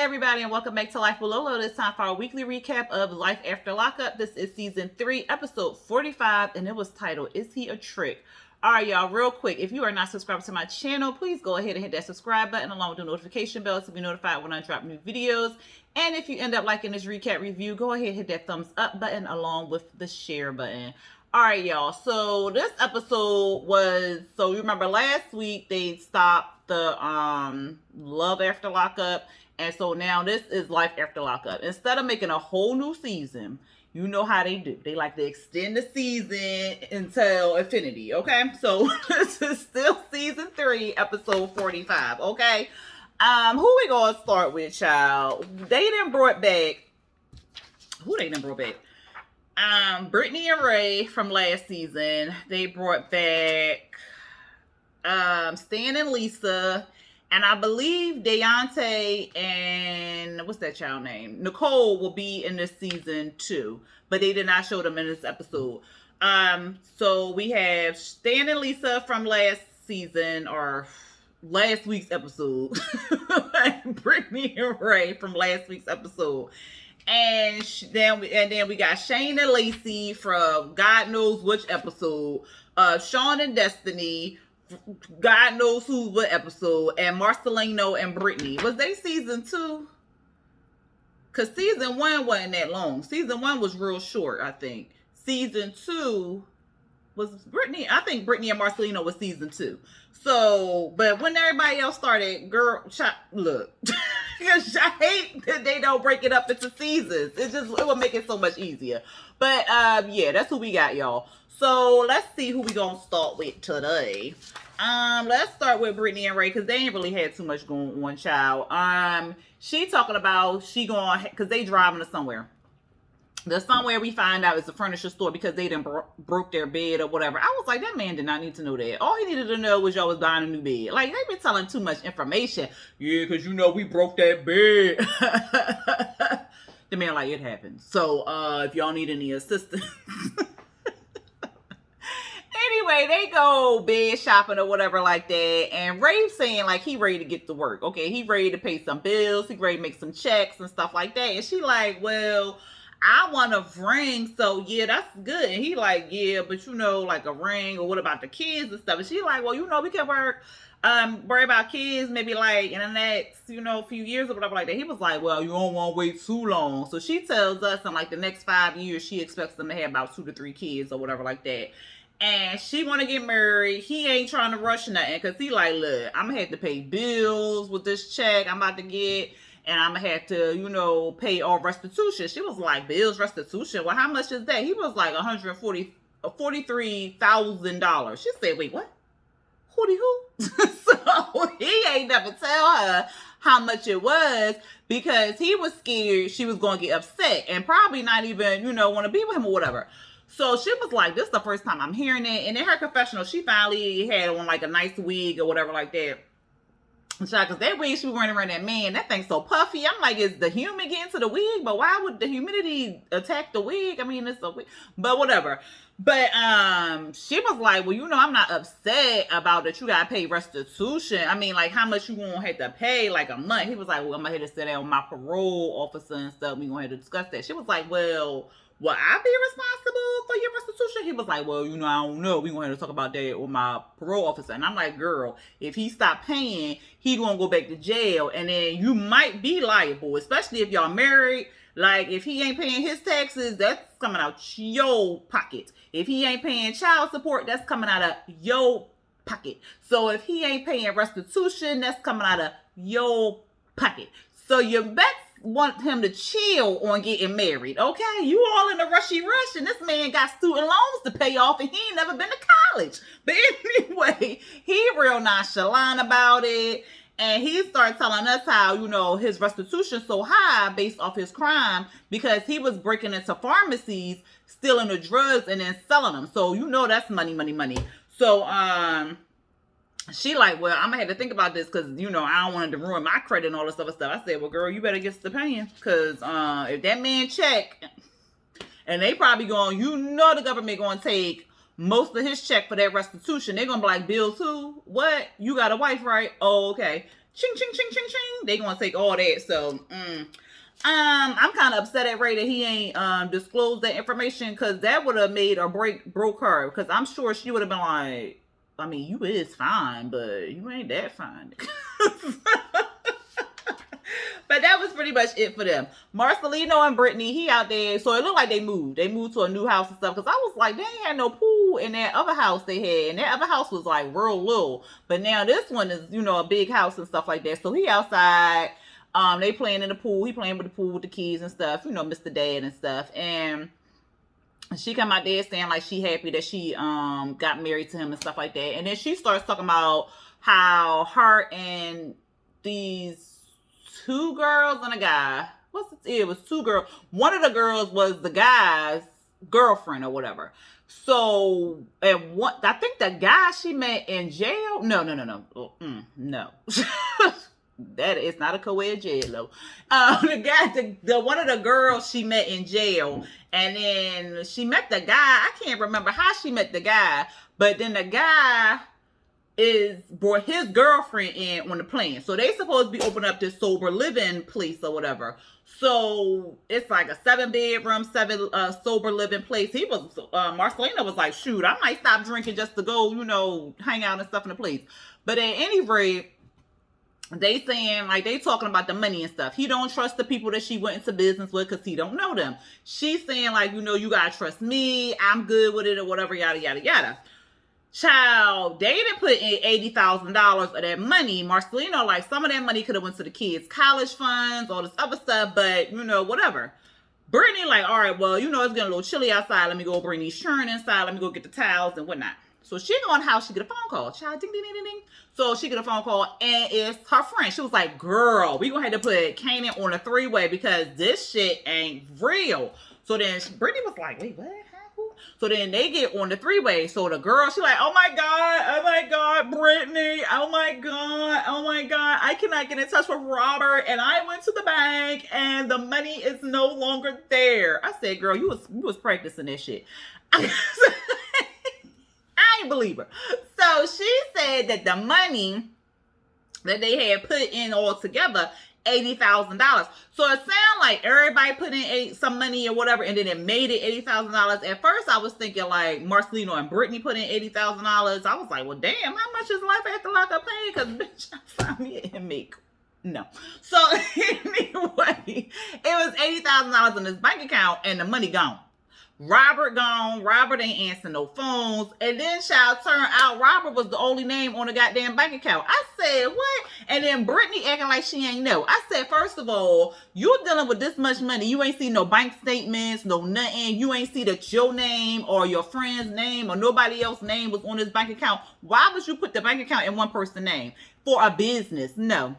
everybody, and welcome back to Life with Lolo. It's time for our weekly recap of Life After Lockup. This is season 3, episode 45, and it was titled, Is He a Trick? Alright, y'all, real quick, if you are not subscribed to my channel, please go ahead and hit that subscribe button along with the notification bell to be notified when I drop new videos. And if you end up liking this recap review, go ahead and hit that thumbs up button along with the share button. Alright, y'all, so this episode was, so you remember last week they stopped the Love After Lockup, and so now this is Life After Lockup. Instead of making a whole new season, you know how they do. They like to extend the season until infinity, okay? So this is still season 3, episode 45, okay? Who we gonna start with, child? They done brought back, who they done brought back? Brittany and Ray from last season. They brought back Stan and Lisa. And I believe Deontay and what's that child name? Nicole will be in this season too, but they did not show them in this episode. So we have Stan and Lisa from last season or last week's episode, Brittany and Ray from last week's episode, and then we got Shane and Lacey from God knows which episode. Shawn and Destiny. God knows who, what episode, and Marcelino and Brittany. Was they season 2? Because season 1 wasn't that long. Season 1 was real short, I think. Season 2 was Brittany. I think Brittany and Marcelino was season 2. So, but when everybody else started, girl, look, I hate that they don't break it up into seasons. It will make it so much easier. But yeah, that's who we got, y'all. So let's see who we gonna start with today. Let's start with Brittany and Ray because they ain't really had too much going on, child. She talking about she going because they driving to somewhere. The somewhere we find out is a furniture store because they done broke their bed or whatever. I was like, that man did not need to know that. All he needed to know was y'all was buying a new bed. Like, they been telling too much information. Yeah, because you know we broke that bed. The man like, it happened. So, if y'all need any assistance. Anyway, they go bed shopping or whatever like that. And Ray's saying like he ready to get to work. Okay, he ready to pay some bills. He ready to make some checks and stuff like that. And she like, well, I want a ring, so yeah, that's good. And he like, yeah, but you know, like a ring, or what about the kids and stuff? And she like, well, you know, we can worry about kids maybe like in the next, you know, few years or whatever like that. He was like, well, you don't want to wait too long. So she tells us in like the next 5 years, she expects them to have about 2 to 3 kids or whatever like that. And she want to get married. He ain't trying to rush nothing because he like, look, I'm going to have to pay bills with this check I'm about to get. And I'm going to have to, you know, pay all restitution. She was like, bills, restitution. Well, how much is that? He was like $43,000. She said, wait, what? Who? So he ain't never tell her how much it was because he was scared she was going to get upset and probably not even, you know, want to be with him or whatever. So she was like, this is the first time I'm hearing it. And in her confessional, she finally had on like a nice wig or whatever like that. Because that wig she was wearing around that man, that thing's so puffy. I'm like, is the humid getting to the wig? But why would the humidity attack the wig? I mean, it's a wig. But whatever. But she was like, well, you know, I'm not upset about that you got to pay restitution. I mean, like, how much you going to have to pay, like, a month? He was like, well, I'm going to have to sit down with my parole officer and stuff. We going to have to discuss that. She was like, well, will I be responsible for your restitution? He was like, well, you know, I don't know. We're going to have to talk about that with my parole officer. And I'm like, girl, if he stop paying, he going to go back to jail. And then you might be liable, especially if y'all married. Like, if he ain't paying his taxes, that's coming out your pocket. If he ain't paying child support, that's coming out of your pocket. So if he ain't paying restitution, that's coming out of your pocket. So you best want him to chill on getting married, okay? You all in a rushy rush, and this man got student loans to pay off, and he ain't never been to college. But anyway, he real nonchalant about it, and he started telling us how, you know, his restitution's so high based off his crime because he was breaking into pharmacies, stealing the drugs, and then selling them. So, you know, that's money. So, she like, well, I'm gonna have to think about this because, you know, I don't want it to ruin my credit and all this other stuff. I said, well, girl, you better get to paying because if that man check, and they probably going, you know, the government going to take most of his check for that restitution. They're going to be like, bill too? What? You got a wife, right? Oh, okay. ching, ching, ching, ching, ching. They gonna take all that. So, I'm kind of upset at Ray that he ain't disclosed that information, because that would have made or broke her. Because I'm sure she would have been like, I mean, you is fine, but you ain't that fine. But that was pretty much it for them. Marcelino and Brittany, he out there. So it looked like they moved. They moved to a new house and stuff. Because I was like, they ain't had no pool in that other house they had. And that other house was like real little. But now this one is, a big house and stuff like that. So he outside. They playing in the pool. He playing with the pool with the kids and stuff. Mr. Dad and stuff. And she come out there saying like she happy that she got married to him and stuff like that. And then she starts talking about how her and these two girls and a guy. It was two girls. One of the girls was the guy's girlfriend or whatever. So, I think the guy she met in jail. No. No. That is not a co-ed jail. The guy, the one of the girls she met in jail, and then she met the guy. I can't remember how she met the guy, but then the guy brought his girlfriend in on the plane. So they supposed to be opening up this sober living place or whatever. So it's like a 7-bedroom, sober living place. Marcelino was like, shoot, I might stop drinking just to go, hang out and stuff in the place. But at any rate, they saying like they talking about the money and stuff. He don't trust the people that she went into business with because he don't know them. She's saying like, you gotta trust me. I'm good with it or whatever, yada, yada, yada. Child, they didn't put in $80,000 of that money. Marcelino, like, some of that money could have went to the kids' college funds, all this other stuff, but, whatever. Brittany, like, all right, well, it's getting a little chilly outside. Let me go bring these churn inside. Let me go get the towels and whatnot. So she go in the house, she get a phone call. Child, ding, ding, ding, ding, ding. So she get a phone call, and it's her friend. She was like, girl, we gonna have to put Kanan on a 3-way because this shit ain't real. So then Brittany was like, wait, what? So then they get on the 3-way. So the girl, she like, oh my God, Brittany, oh my God, I cannot get in touch with Robert, and I went to the bank, and the money is no longer there. I said, girl, you was practicing this shit. I ain't believe her. So she said that the money that they had put in all together, $80,000. So it sounds like everybody put in some money or whatever, and then it made it $80,000. At first, I was thinking like Marcelino and Brittany put in $80,000. I was like, well, damn, how much is life after lockup paying? Because bitch, I found me an inmate. No. So anyway, it was $80,000 in his bank account, and the money gone. Robert gone. Robert ain't answering no phones. And then child turned out Robert was the only name on the goddamn bank account. I said, what? And then Brittany acting like she ain't know. I said, first of all, you dealing with this much money. You ain't see no bank statements, no nothing. You ain't see that your name or your friend's name or nobody else's name was on this bank account. Why would you put the bank account in one person's name? For a business? No.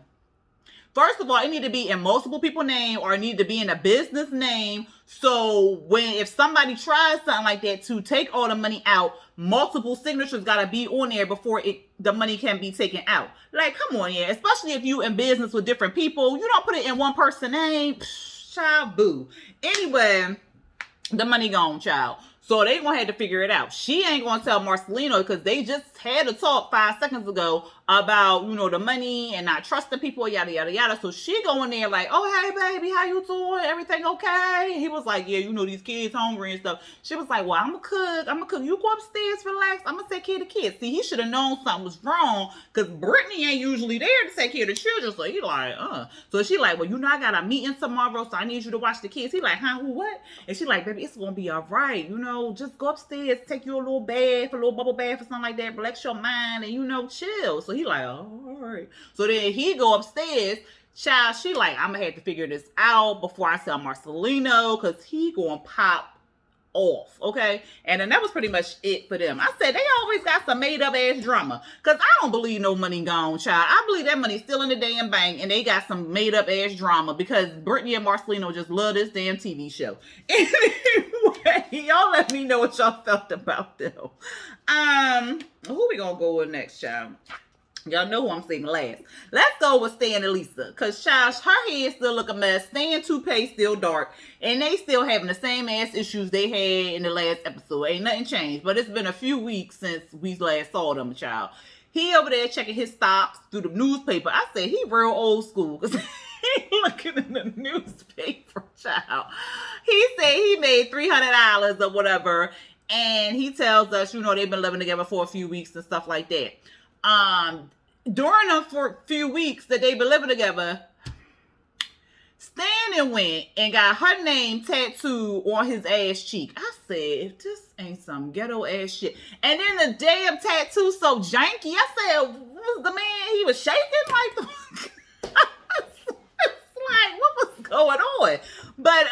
First of all, it need to be in multiple people's name, or it need to be in a business name. So if somebody tries something like that to take all the money out, multiple signatures got to be on there before the money can be taken out. Like, come on, yeah. Especially if you in business with different people, you don't put it in one person's name. Psh, child, boo. Anyway, the money gone, child. So they gonna have to figure it out. She ain't gonna tell Marcelino because they just had a talk 5 seconds ago about, the money and not trusting people, yada, yada, yada. So she going there like, oh, hey, baby, how you doing? Everything okay? He was like, yeah, these kids hungry and stuff. She was like, well, I'm gonna cook. You go upstairs, relax. I'm gonna take care of the kids. See, he should have known something was wrong because Brittany ain't usually there to take care of the children. So he like, So she like, well, I got a meeting tomorrow, so I need you to watch the kids. He like, huh, who, what? And she like, baby, it's gonna be all right. Just go upstairs, take you a little bath, a little bubble bath or something like that, relax your mind and, chill. So he like, oh, all right. So then he go upstairs. Child, she like, I'm gonna have to figure this out before I tell Marcelino because he gonna pop off, okay? And then that was pretty much it for them. I said, they always got some made up ass drama because I don't believe no money gone, child. I believe that money's still in the damn bank and they got some made up ass drama because Brittany and Marcelino just love this damn TV show. Anyway, y'all let me know what y'all felt about them. Who we gonna go with next, child? Y'all know who I'm saying last. Let's go with Stan and Lisa. Because, child, her hair still look a mess. Stan toupee still dark. And they still having the same ass issues they had in the last episode. Ain't nothing changed. But it's been a few weeks since we last saw them, child. He over there checking his stocks through the newspaper. I said, he real old school because he looking in the newspaper, child. He said he made $300 or whatever. And he tells us, they've been living together for a few weeks and stuff like that. During the few weeks that they've been living together, Stan went and got her name tattooed on his ass cheek. I said, this ain't some ghetto ass shit. And then the damn tattoo so janky. I said, was the man, he was shaking like the... It's like, what was going on? But,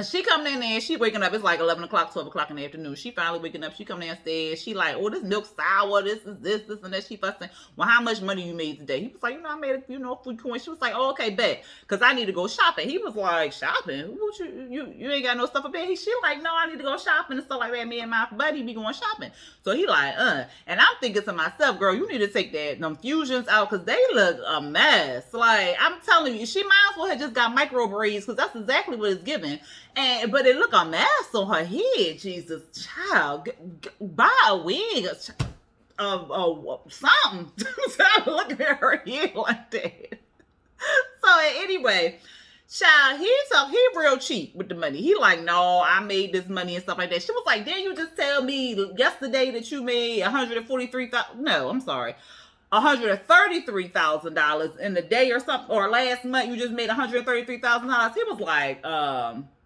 she coming in there, she waking up, it's like 11 o'clock, 12 o'clock in the afternoon. She finally waking up, she come downstairs, she like, oh, this milk sour, this is this and that. She fussing, well, how much money you made today? He was like, I made a, few coins. She was like, oh, okay, bet, because I need to go shopping. He was like, shopping? What you ain't got no stuff up there? She like, no, I need to go shopping and stuff like that. Me and my buddy be going shopping. So he like, and I'm thinking to myself, girl, you need to take them fusions out because they look a mess. Like, I'm telling you, she might as well have just got micro braids because that's exactly what it's giving. But it look a mess on her head, Jesus, child. Buy a wig or something. Stop looking at her head like that. So anyway, child, he real cheap with the money. He like, no, I made this money and stuff like that. She was like, didn't you just tell me yesterday that you made $143,000? No, I'm sorry. $133,000 in the day or something, or last month you just made $133,000. He was like,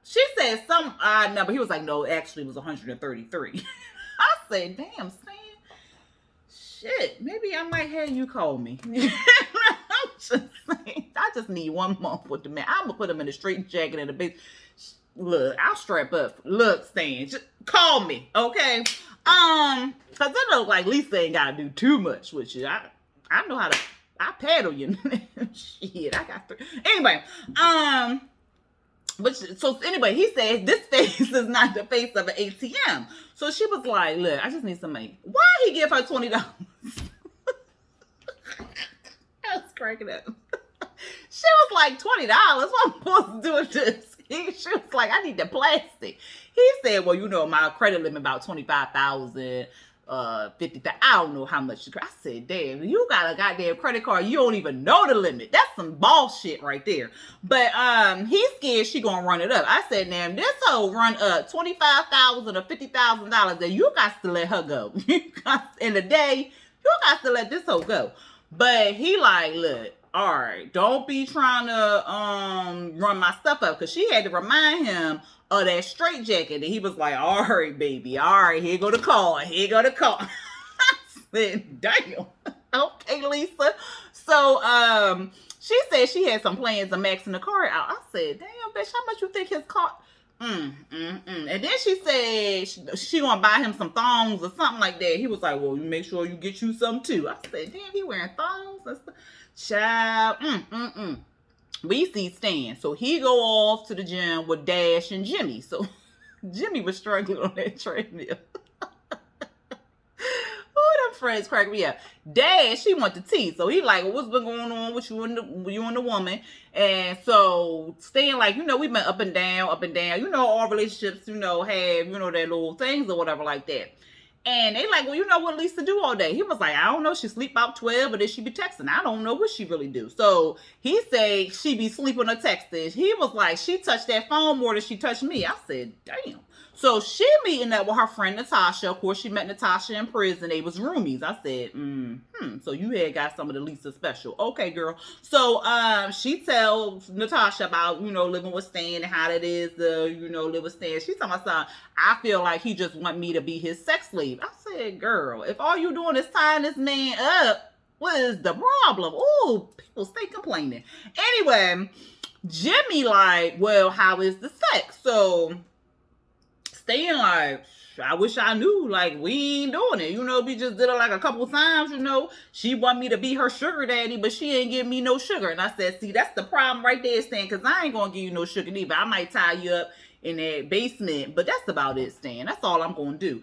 she said some odd number. He was like, no, actually it was 133. I said, damn, Stan. Shit, maybe I might have you call me. I'm just saying, I just need 1 month with the man. I'm gonna put him in a straight jacket and a big, look, I'll strap up. Look, Stan, just call me, okay? Cause I know like Lisa ain't gotta do too much with you. I know how to, I paddle you. Shit, I got 3. Anyway, so anyway, he said this face is not the face of an ATM. So she was like, look, I just need some money. Why he give her $20? I was cracking up. She was like, $20? What am I supposed to do with this? She was like, I need the plastic. He said, well, my credit limit about 25,000, 50,000. I don't know how much. I said, damn, you got a goddamn credit card. You don't even know the limit. That's some bullshit right there. But he's scared she gonna run it up. I said, damn, this hoe run up $25,000 or $50,000, then you got to let her go. In a day, you got to let this hoe go. But he like, look, all right, don't be trying to run my stuff up, because she had to remind him of that straight jacket. And he was like, all right, baby, all right, here go the call. Here go the call. I said, damn. Okay, Lisa. So she said she had some plans of maxing the car out. I said, damn, bitch, how much you think his car? And then she said she gonna buy him some thongs or something like that. He was like, well, you make sure you get you some too. I said, damn, he wearing thongs and stuff. Child, we see Stan. So he go off to the gym with Dash and Jimmy. So Jimmy was struggling on that treadmill. Oh, them friends crack me up. Dash, he went to tea. So he like, well, what's been going on with you and the woman? And so Stan like, we've been up and down. All relationships, have, that little things or whatever like that. And they like, well, what Lisa do all day? He was like, I don't know. She sleep about 12, but then she be texting. I don't know what she really do. So he said she be sleeping or texting. He was like, she touched that phone more than she touched me. I said, damn. So she meeting up with her friend Natasha. Of course, she met Natasha in prison. They was roomies. I said, so you had got some of the Lisa special. Okay, girl. So she tells Natasha about, living with Stan and how that is to, live with Stan. She told my son, I feel like he just want me to be his sex slave. I said, girl, if all you doing is tying this man up, what is the problem? Oh, people stay complaining. Anyway, Jimmy like, well, how is the sex? So Stan like, I wish I knew, like, we ain't doing it. We just did it like a couple times, She want me to be her sugar daddy, but she ain't giving me no sugar. And I said, see, that's the problem right there, Stan, because I ain't going to give you no sugar either. I might tie you up in that basement, but that's about it, Stan. That's all I'm going to do.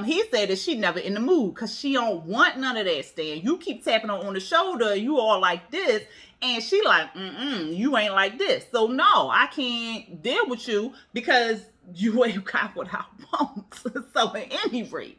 He said that she never in the mood because she don't want none of that, Stan. You keep tapping her on the shoulder, you all like this, and she like, you ain't like this. So no, I can't deal with you because you ain't got what I want. So at any rate,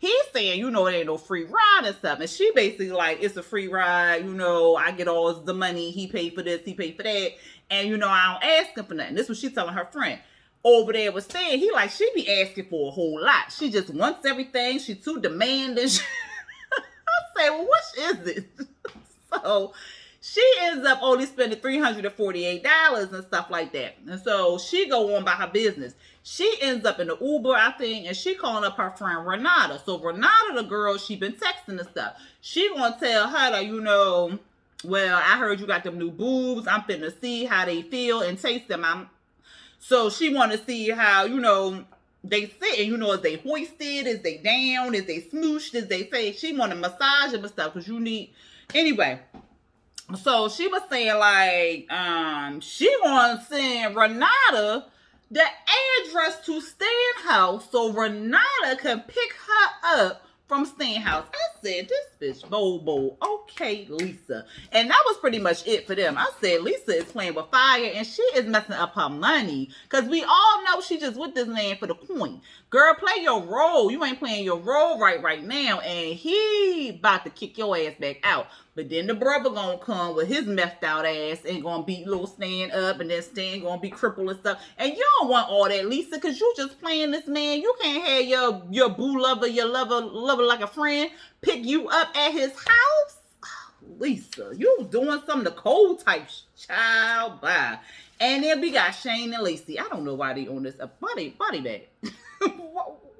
he's saying, you know, it ain't no free ride and stuff. And she basically like, it's a free ride. You know, I get all the money. He paid for this. He paid for that. And, you know, I don't ask him for nothing. This was she telling her friend. Over there was saying, he like, she be asking for a whole lot. She just wants everything. She too demanding. I say, well, which is it? So she ends up only spending $348 and stuff like that. And so she go on by her business. She ends up in the Uber, I think, and she calling up her friend Renata. So Renata, the girl, she been texting and stuff. She gonna tell her that, you know, well, I heard you got them new boobs. I'm finna see how they feel and taste them. So she want to see how, you know, they sit, and you know, is they hoisted, is they down, is they smooshed, is they say, she want to massage them and stuff, because you need, anyway. So she was saying like, she wants to send Renata the address to Stan House so Renata can pick her up from Stan House. I said, this bitch, Bobo. Okay, Lisa. And that was pretty much it for them. I said, Lisa is playing with fire and she is messing up her money. Because we all know she just with this man for the coin. Girl, play your role. You ain't playing your role right now. And he about to kick your ass back out. But then the brother gonna come with his methed out ass and gonna beat little Stan up, and then Stan gonna be crippled and stuff. And you don't want all that, Lisa, because you just playing this man. You can't have your boo lover, your lover like a friend, pick you up at his house. Lisa, you doing some Nicole type child. Bye. And then we got Shane and Lacey. I don't know why they on this body bag.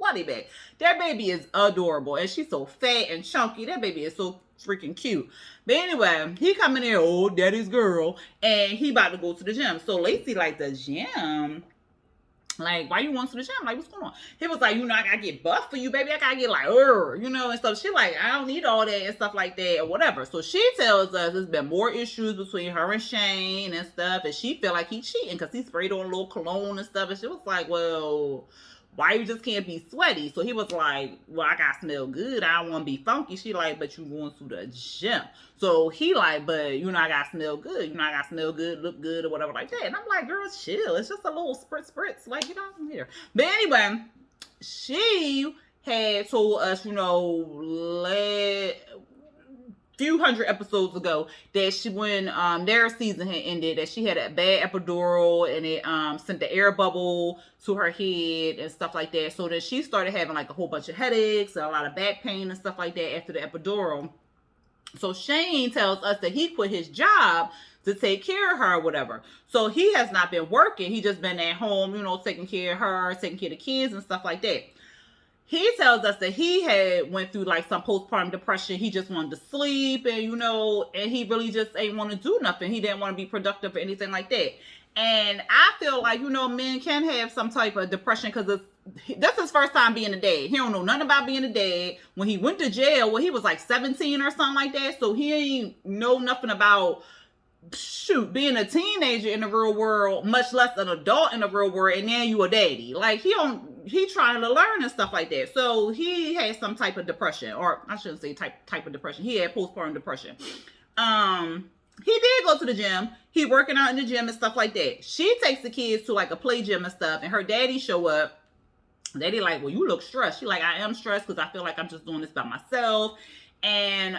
Body bag. That baby is adorable, and she's so fat and chunky. That baby is so freaking cute. But anyway, he coming in, oh, daddy's girl, and he about to go to the gym. So Lacey like, the gym? Like, why you want to the gym? Like, what's going on? He was like, you know, I gotta get buff for you, baby. I gotta get like, you know, and stuff. She like, I don't need all that and stuff like that or whatever. So she tells us there's been more issues between her and Shane and stuff, and she feel like he cheating because he sprayed on a little cologne and stuff. And she was like, well, why you just can't be sweaty? So he was like, well, I gotta smell good. I don't want to be funky. She like, but you going to the gym. So he like, but you know, I gotta smell good. You know, I gotta smell good, look good or whatever like that. And I'm like, girl, chill. It's just a little spritz. Like, you know, from here. But anyway, she had told us, you know, few hundred episodes ago that she, when their season had ended, that she had a bad epidural and it sent the air bubble to her head and stuff like that. So that she started having like a whole bunch of headaches and a lot of back pain and stuff like that after the epidural. So Shane tells us that he quit his job to take care of her or whatever. So he has not been working. He just been at home, you know, taking care of her, taking care of the kids and stuff like that. He tells us that he had went through like some postpartum depression. He just wanted to sleep and, you know, and he really just ain't want to do nothing. He didn't want to be productive or anything like that. And I feel like, you know, men can have some type of depression because that's his first time being a dad. He don't know nothing about being a dad. When he went to jail, well, he was like 17 or something like that. So he ain't know nothing about, being a teenager in the real world, much less an adult in the real world, and then you a daddy. Like, he trying to learn and stuff like that. So he had some type of depression, or I shouldn't say type of depression. He had postpartum depression. He did go to the gym. He working out in the gym and stuff like that. She takes the kids to like a play gym and stuff, and her daddy show up. Daddy like, well, you look stressed. She like, I am stressed because I feel like I'm just doing this by myself. And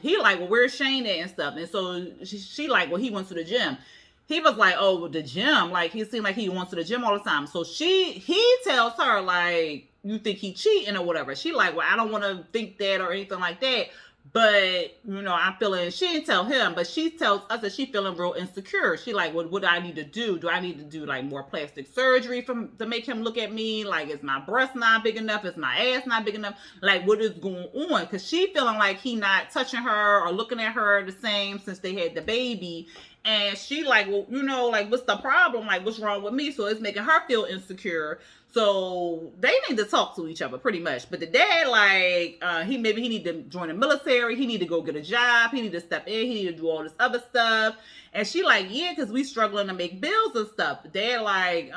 he like, well, where's Shane at and stuff? And so she like, well, he went to the gym. He was like, oh, well, the gym. Like, he seemed like he went to the gym all the time. So he tells her like, you think he cheating or whatever. She like, well, I don't want to think that or anything like that. But, you know, I'm feeling, she didn't tell him, but she tells us that she feeling real insecure. She like, what do I need to do? Do I need to do like more plastic surgery to make him look at me? Like, is my breast not big enough? Is my ass not big enough? Like, what is going on? Because she feeling like he not touching her or looking at her the same since they had the baby. And she like, well, you know, like, what's the problem? Like, what's wrong with me? So it's making her feel insecure. So they need to talk to each other pretty much. But the dad, like, he need to join the military. He need to go get a job. He need to step in. He need to do all this other stuff. And she like, yeah, because we struggling to make bills and stuff. The dad like,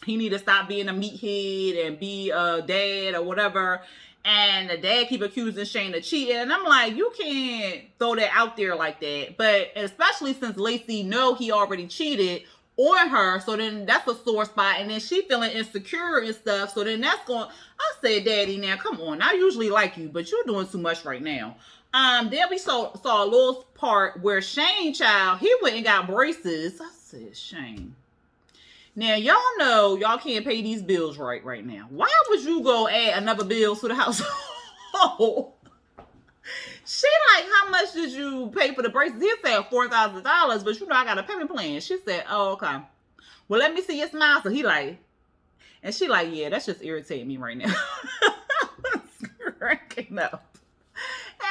he need to stop being a meathead and be a dad or whatever. And the dad keep accusing Shane of cheating. And I'm like, you can't throw that out there like that. But especially since Lacey know he already cheated, on her. So then that's a sore spot. And then she feeling insecure and stuff. So then that's going, I said, Daddy, now come on. I usually like you, but you're doing too much right now. Then we saw a little part where Shane, child, he went and got braces. I said, Shane. Now, y'all know y'all can't pay these bills right now. Why would you go add another bill to the household? She like, how much did you pay for the braces? He said $4,000, but you know I got a payment plan. She said, oh, okay. Well, let me see your smile. So he like, and she like, yeah, that's just irritating me right now. Cracking up.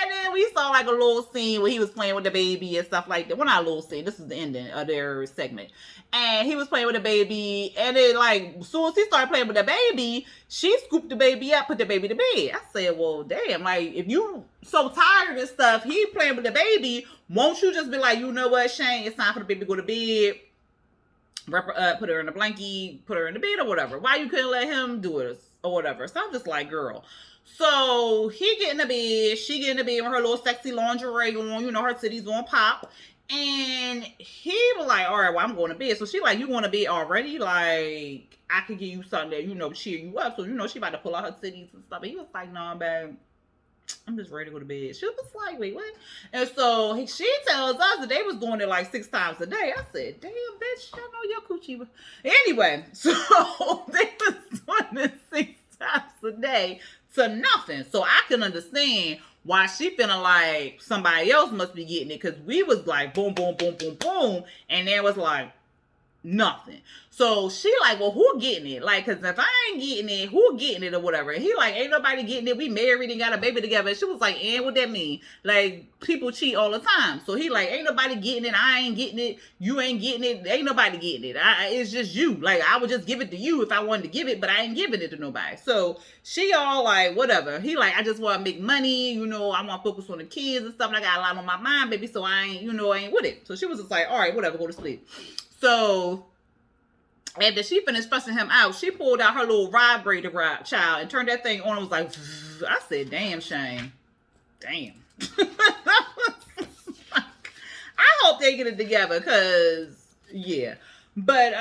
And then we saw like a little scene where he was playing with the baby and stuff like that. Well, not a little scene. This is the ending of their segment. And he was playing with the baby. And then like, as soon as he started playing with the baby, she scooped the baby up, put the baby to bed. I said, well, damn, like if you so tired and stuff, he playing with the baby, won't you just be like, you know what, Shane, it's time for the baby to go to bed. Wrap her up, put her in a blankie, put her in the bed or whatever. Why you couldn't let him do it or whatever? So I'm just like, girl. So he get in the bed, she get in the bed with her little sexy lingerie on, you know, her titties on pop. And he was like, all right, well, I'm going to bed. So she like, you going to bed already? Like, I could give you something that, you know, cheer you up. So, you know, she about to pull out her titties and stuff. And he was like, no, babe, I'm just ready to go to bed. She was like, wait, what? And so she tells us that they was doing it like 6 times a day. I said, damn, bitch, I know your coochie. Anyway, so they was doing it 6 times a day to nothing. So I can understand why she feeling like somebody else must be getting it, because we was like boom, boom, boom, boom, boom, and there was like nothing. So she like, well, who getting it? Like, because if I ain't getting it, who getting it or whatever? And he like, ain't nobody getting it. We married and got a baby together. And she was like, and what that mean? Like, people cheat all the time. So he like, ain't nobody getting it. I ain't getting it. You ain't getting it. Ain't nobody getting it. It's just you. Like, I would just give it to you if I wanted to give it, but I ain't giving it to nobody. So she all like, whatever. He like, I just want to make money. You know, I want to focus on the kids and stuff. And I got a lot on my mind, baby. So I ain't, you know, I ain't with it. So she was just like, all right, whatever, go to sleep. So after she finished fussing him out, she pulled out her little vibrator child and turned that thing on and was like, I said, damn, Shane. Damn. I hope they get it together, because, yeah. But,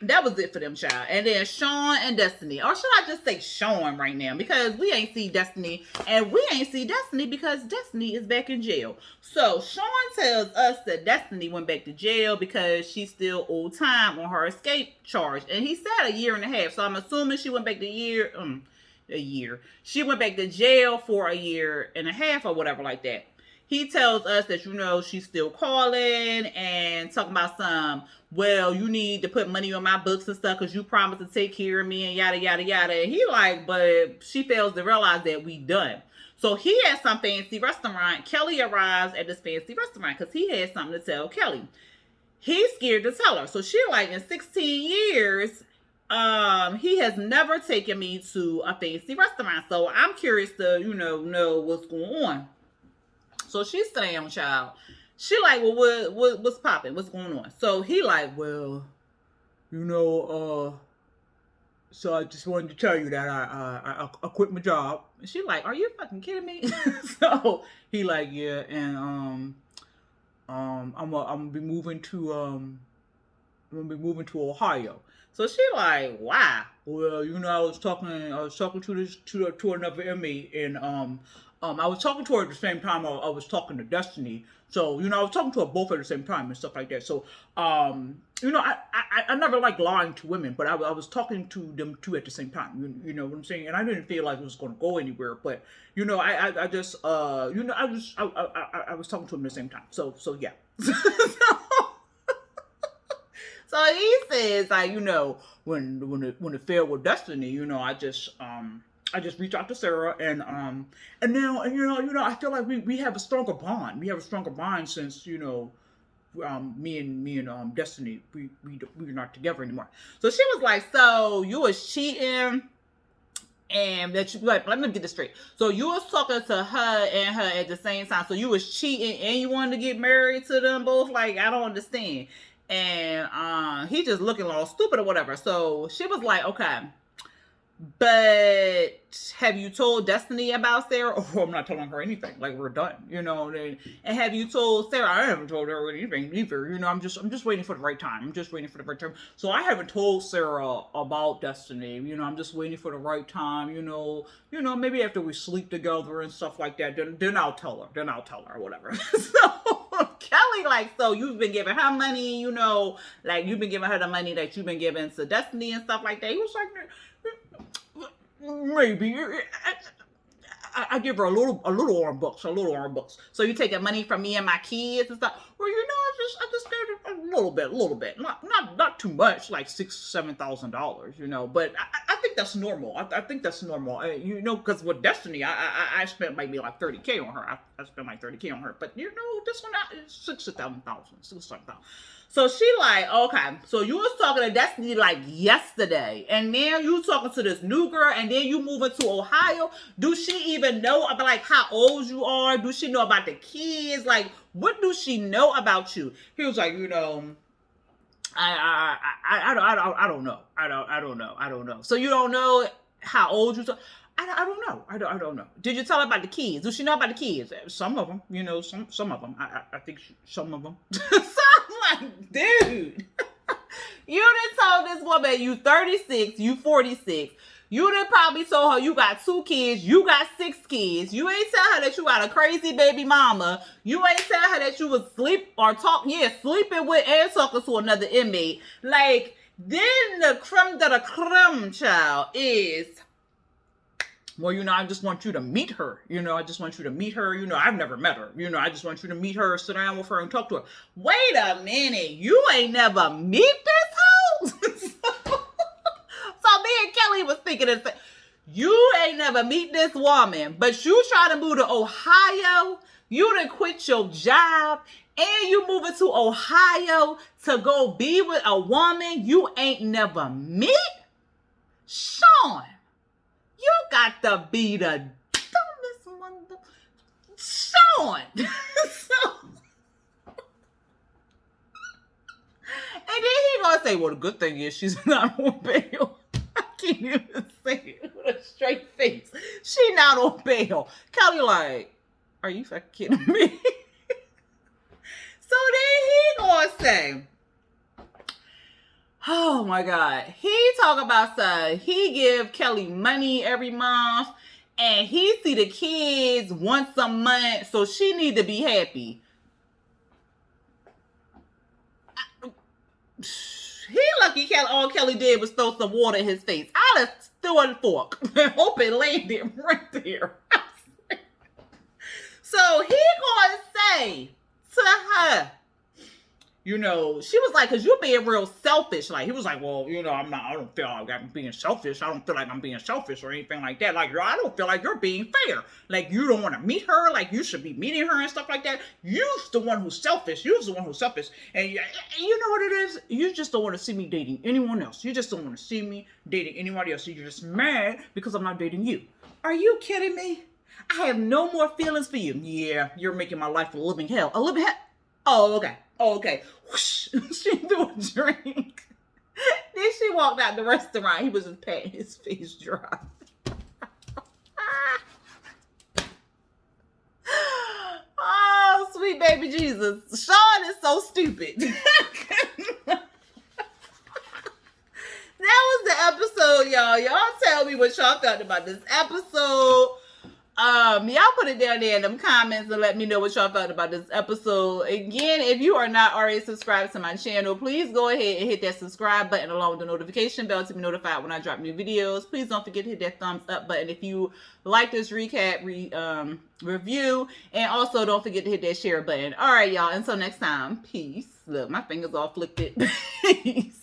that was it for them, child. And then Shawn and Destiny. Or should I just say Shawn right now? Because we ain't see Destiny. And we ain't see Destiny because Destiny is back in jail. So Shawn tells us that Destiny went back to jail because she's still owed time on her escape charge. And he said 1.5 years. So I'm assuming she went back to a year. She went back to jail for 1.5 years or whatever like that. He tells us that, you know, she's still calling and talking about some, well, you need to put money on my books and stuff because you promised to take care of me and yada, yada, yada. And he like, but she fails to realize that we done. So he has some fancy restaurant. Kelly arrives at this fancy restaurant because he has something to tell Kelly. He's scared to tell her. So she like, in 16 years, he has never taken me to a fancy restaurant. So I'm curious to, you know what's going on. So she's saying, child, she like, well, what's popping? What's going on? So he like, well, you know, so I just wanted to tell you that I quit my job. And she like, are you fucking kidding me? So he like, yeah, and I'm gonna be moving to Ohio. So she like, wow. Well, you know, I was talking to another inmate, and I was talking to her at the same time I was talking to Destiny. So, you know, I was talking to her both at the same time and stuff like that. So, you know, I never like lying to women, but I was talking to them two at the same time. You know what I'm saying? And I didn't feel like it was going to go anywhere. But, you know, I just, you know, I was talking to them at the same time. So yeah. So he says, like, you know, when it failed with Destiny, you know, I just reached out to Sarah, and now, you know, I feel like we have a stronger bond. We have a stronger bond since, you know, me and Destiny, we're not together anymore. So she was like, so you was cheating, and that you like, let me get this straight. So you was talking to her and her at the same time. So you was cheating and you wanted to get married to them both. Like, I don't understand. And he just looking all stupid or whatever. So she was like, okay, But have you told Destiny about Sarah? Oh, I'm not telling her anything. Like, we're done, you know. And have you told Sarah? I haven't told her anything either. You know, I'm just waiting for the right time. I'm just waiting for the right time. So I haven't told Sarah about Destiny. You know, I'm just waiting for the right time. You know, maybe after we sleep together and stuff like that. Then I'll tell her. Then I'll tell her, whatever. So Kelly, like, so you've been giving her money. You know, like you've been giving her the money that you've been giving to Destiny and stuff like that. He was like, maybe I give her a little arm bucks. So you taking money from me and my kids and stuff? Well, you know, I just gave it a little bit, not too much, like $6,000-7,000, you know. But I think that's normal. I think that's normal, you know, because with Destiny, I spent maybe like $30K on her. I spent like $30K on her, but you know, this one is $6,000. So she like, okay, so you was talking to Destiny like yesterday, and now you talking to this new girl, and then you moving to Ohio. Do she even know about like how old you are? Do she know about the kids? Like, what do she know about you? He was like, you know, I don't know. I don't know. So you don't know how old you are? I don't know. I don't know. Did you tell her about the kids? Does she know about the kids? Some of them, you know, some of them. I think some of them. So I'm like, dude, you done told this woman you 36, you 46. You done probably told her you got 2 kids, you got 6 kids. You ain't tell her that you got a crazy baby mama. You ain't tell her that you was sleeping with and talking to another inmate. Like, then the creme de la creme, child, is, well, you know, I just want you to meet her. You know, I just want you to meet her. You know, I've never met her. You know, I just want you to meet her, sit down with her and talk to her. Wait a minute. You ain't never meet this hoe? So me and Kelly was thinking, you ain't never meet this woman, but you try to move to Ohio. You done quit your job and you moving to Ohio to go be with a woman you ain't never met? Shawn, you got to be the dumbest mother. Shawn. And then he gonna say, well, the good thing is she's not on bail. I can't even say it with a straight face. She not on bail. Kelly like, are you fucking kidding me? So then he gonna say, oh my God. He talk about son. He give Kelly money every month and he see the kids once a month, so she need to be happy. He lucky Kelly, all Kelly did was throw some water in his face. I'd have threw a fork and hope it landed right there. So he gonna say to her, you know, she was like, cause you're being real selfish. Like, he was like, well, you know, I don't feel like I'm being selfish. I don't feel like I'm being selfish or anything like that. Like, I don't feel like you're being fair. Like, you don't want to meet her. Like, you should be meeting her and stuff like that. You're the one who's selfish. You're the one who's selfish. And you know what it is? You just don't want to see me dating anyone else. You just don't want to see me dating anybody else. You're just mad because I'm not dating you. Are you kidding me? I have no more feelings for you. Yeah, you're making my life a living hell. A living hell? Oh, okay. Oh, okay. Whoosh. She threw a drink. Then she walked out the restaurant. He was just patting his face dry. Oh, sweet baby Jesus. Shawn is so stupid. That was the episode, y'all. Y'all tell me what y'all thought about this episode. Y'all put it down there in them comments and let me know what y'all thought about this episode. Again, if you are not already subscribed to my channel, please go ahead and hit that subscribe button along with the notification bell to be notified when I drop new videos. Please don't forget to hit that thumbs up button if you like this recap review, and also don't forget to hit that share button. All right, y'all, until next time, peace. Look, my fingers all flicked it. Peace.